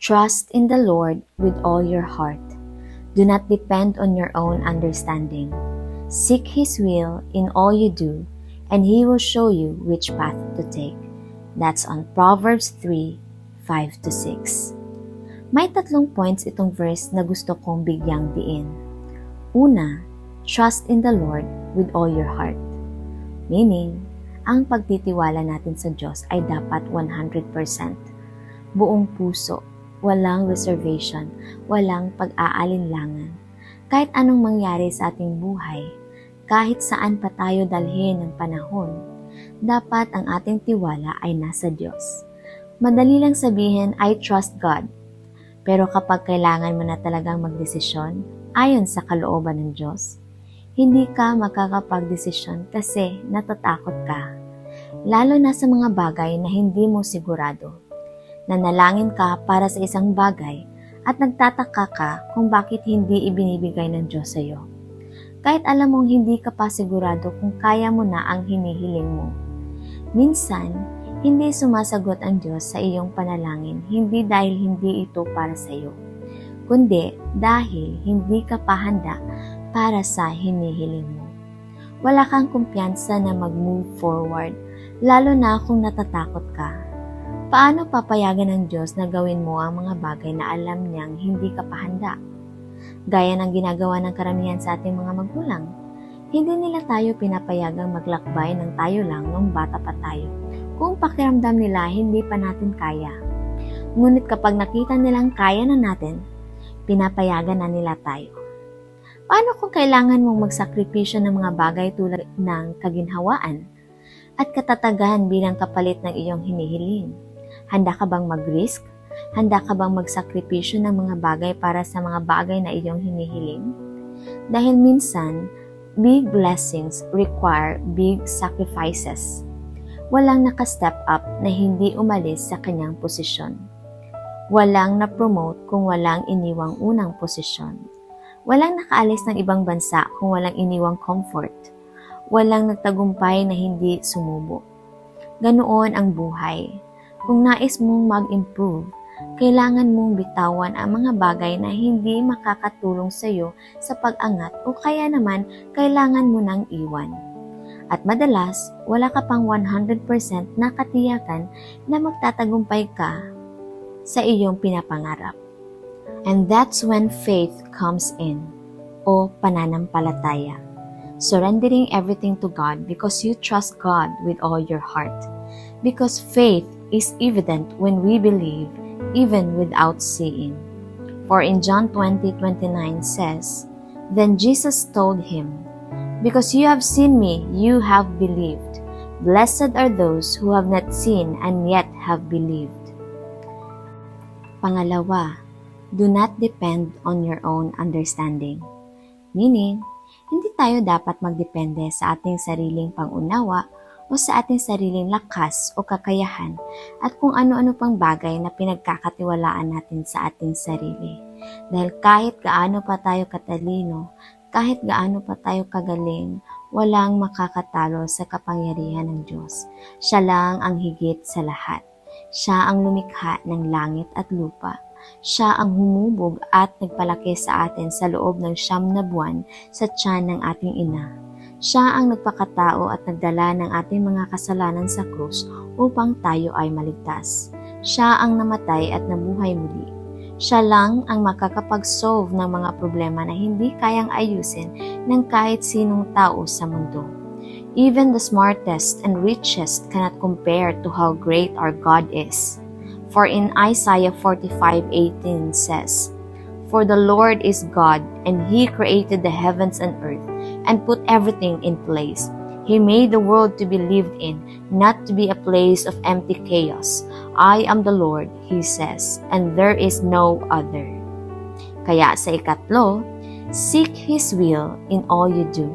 Trust in the Lord with all your heart. Do not depend on your own understanding. Seek His will in all you do, and He will show you which path to take. That's on Proverbs 3:5-6. May tatlong points itong verse na gusto kong bigyang diin. Una, trust in the Lord with all your heart. Meaning, ang pagtitiwala natin sa Diyos ay dapat 100%. Buong puso, walang reservation, walang pag-aalinlangan. Kahit anong mangyari sa ating buhay, kahit saan pa tayo dalhin ng panahon, dapat ang ating tiwala ay nasa Diyos. Madali lang sabihin, I trust God. Pero kapag kailangan mo na talagang magdesisyon, ayon sa kalooban ng Diyos, hindi ka makakapagdesisyon kasi natatakot ka. Lalo na sa mga bagay na hindi mo sigurado. Nanalangin ka para sa isang bagay at nagtataka ka kung bakit hindi ibinibigay ng Diyos sa iyo. Kahit alam mong hindi ka pa sigurado kung kaya mo na ang hinihiling mo. Minsan, hindi sumasagot ang Diyos sa iyong panalangin hindi dahil hindi ito para sa iyo, kundi dahil hindi ka pa handa para sa hinihiling mo. Wala kang kumpiyansa na mag-move forward, lalo na kung natatakot ka. Paano papayagan ng Diyos na gawin mo ang mga bagay na alam niyang hindi ka pa handa? Gaya ng ginagawa ng karamihan sa ating mga magulang. Hindi nila tayo pinapayagang maglakbay ng tayo lang nung bata pa tayo, kung pakiramdam nila hindi pa natin kaya. Ngunit kapag nakita nilang kaya na natin, pinapayagan na nila tayo. Paano kung kailangan mong magsakripisyo ng mga bagay tulad ng kaginhawaan at katatagahan bilang kapalit ng iyong hinihiling? Handa ka bang mag-risk? Handa ka bang magsakripisyo ng mga bagay para sa mga bagay na iyong hinihiling? Dahil minsan, big blessings require big sacrifices. Walang naka-step up na hindi umalis sa kanyang posisyon. Walang na-promote kung walang iniwang unang posisyon. Walang nakaalis ng ibang bansa kung walang iniwang comfort. Walang nagtagumpay na hindi sumubo. Ganoon ang buhay. Kung nais mong mag-improve, kailangan mong bitawan ang mga bagay na hindi makakatulong sa iyo sa pag-angat o kaya naman kailangan mo nang iwan. At madalas, wala ka pang 100% na katiyakan na magtatagumpay ka sa iyong pinapangarap. And that's when faith comes in, o pananampalataya. Surrendering everything to God because you trust God with all your heart. Because faith is evident when we believe, even without seeing. For in John 20:29 says, Then Jesus told him, Because you have seen me, you have believed. Blessed are those who have not seen and yet have believed. Pangalawa, do not depend on your own understanding. Meaning, hindi tayo dapat magdepende sa ating sariling pangunawa o sa ating sariling lakas o kakayahan at kung ano-ano pang bagay na pinagkakatiwalaan natin sa ating sarili. Dahil kahit gaano pa tayo katalino, kahit gaano pa tayo kagaling, walang makakatalo sa kapangyarihan ng Diyos. Siya lang ang higit sa lahat. Siya ang lumikha ng langit at lupa. Siya ang humubog at nagpalaki sa atin sa loob ng 9 na buwan sa tiyan ng ating ina. Siya ang nagpakatao at nagdala ng ating mga kasalanan sa krus upang tayo ay maligtas. Siya ang namatay at nabuhay muli. Siya lang ang makakapag-solve ng mga problema na hindi kayang ayusin ng kahit sinong tao sa mundo. Even the smartest and richest cannot compare to how great our God is. For in Isaiah 45:18 says, For the Lord is God, and He created the heavens and earth, and put everything in place. He made the world to be lived in, not to be a place of empty chaos. I am the Lord, He says, and there is no other. Kaya sa ikatlo, seek His will in all you do,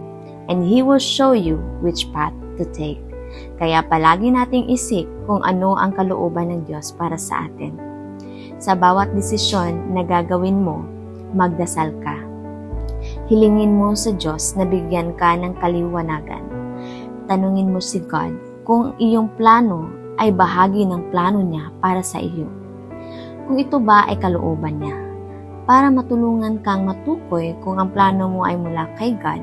and He will show you which path to take. Kaya palagi nating isik kung ano ang kalooban ng Diyos para sa atin. Sa bawat desisyon na gagawin mo, magdasal ka. Hilingin mo sa Diyos na bigyan ka ng kaliwanagan. Tanungin mo si God kung iyong plano ay bahagi ng plano niya para sa iyo. kung ito ba ay kalooban niya. Para matulungan kang matukoy kung ang plano mo ay mula kay God,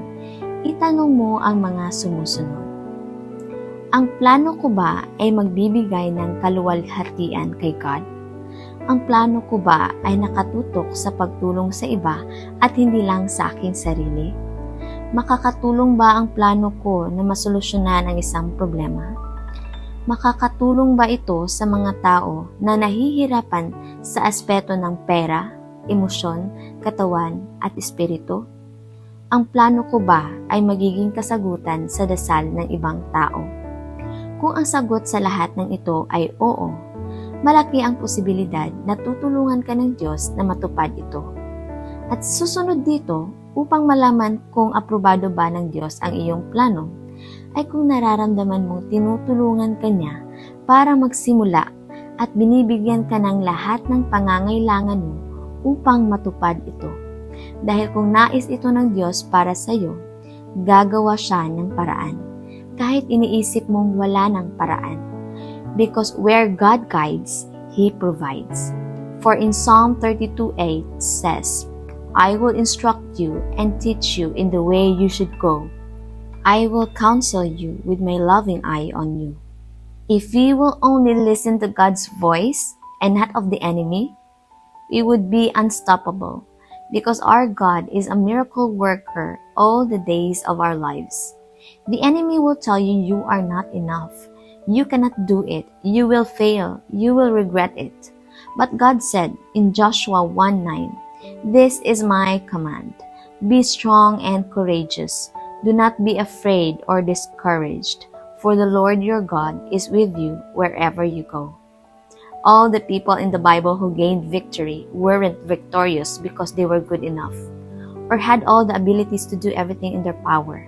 itanong mo ang mga sumusunod. Ang plano ko ba ay magbibigay ng kaluwalhatian kay God? Ang plano ko ba ay nakatutok sa pagtulong sa iba at hindi lang sa aking sarili? Makakatulong ba ang plano ko na masolusyonan ang isang problema? Makakatulong ba ito sa mga tao na nahihirapan sa aspeto ng pera, emosyon, katawan at espiritu? Ang plano ko ba ay magiging kasagutan sa dasal ng ibang tao? Kung ang sagot sa lahat ng ito ay oo, malaki ang posibilidad na tutulungan ka ng Diyos na matupad ito. At susunod dito, upang malaman kung aprobado ba ng Diyos ang iyong plano, ay kung nararamdaman mong tinutulungan ka niya para magsimula at binibigyan ka ng lahat ng pangangailangan mo upang matupad ito. Dahil kung nais ito ng Diyos para sa iyo, gagawa siya ng paraan, kahit iniisip mong wala ng paraan. Because where God guides, He provides. For in Psalm 32:8 says, I will instruct you and teach you in the way you should go. I will counsel you with my loving eye on you. If we will only listen to God's voice and not of the enemy, we would be unstoppable because our God is a miracle worker all the days of our lives. The enemy will tell you you are not enough. You cannot do it. You will fail. You will regret it. But God said in Joshua 1:9, This is my command. Be strong and courageous. Do not be afraid or discouraged, for the Lord your God is with you wherever you go. All the people in the Bible who gained victory weren't victorious because they were good enough or had all the abilities to do everything in their power,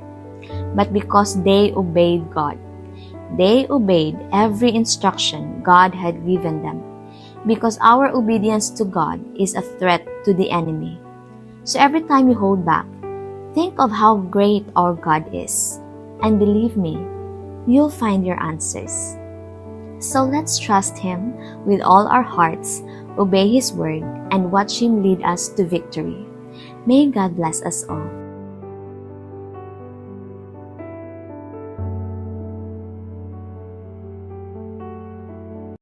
but because they obeyed God. They obeyed every instruction God had given them, because our obedience to God is a threat to the enemy. So every time you hold back, think of how great our God is, and believe me, you'll find your answers. So let's trust Him with all our hearts, obey His word, and watch Him lead us to victory. May God bless us all.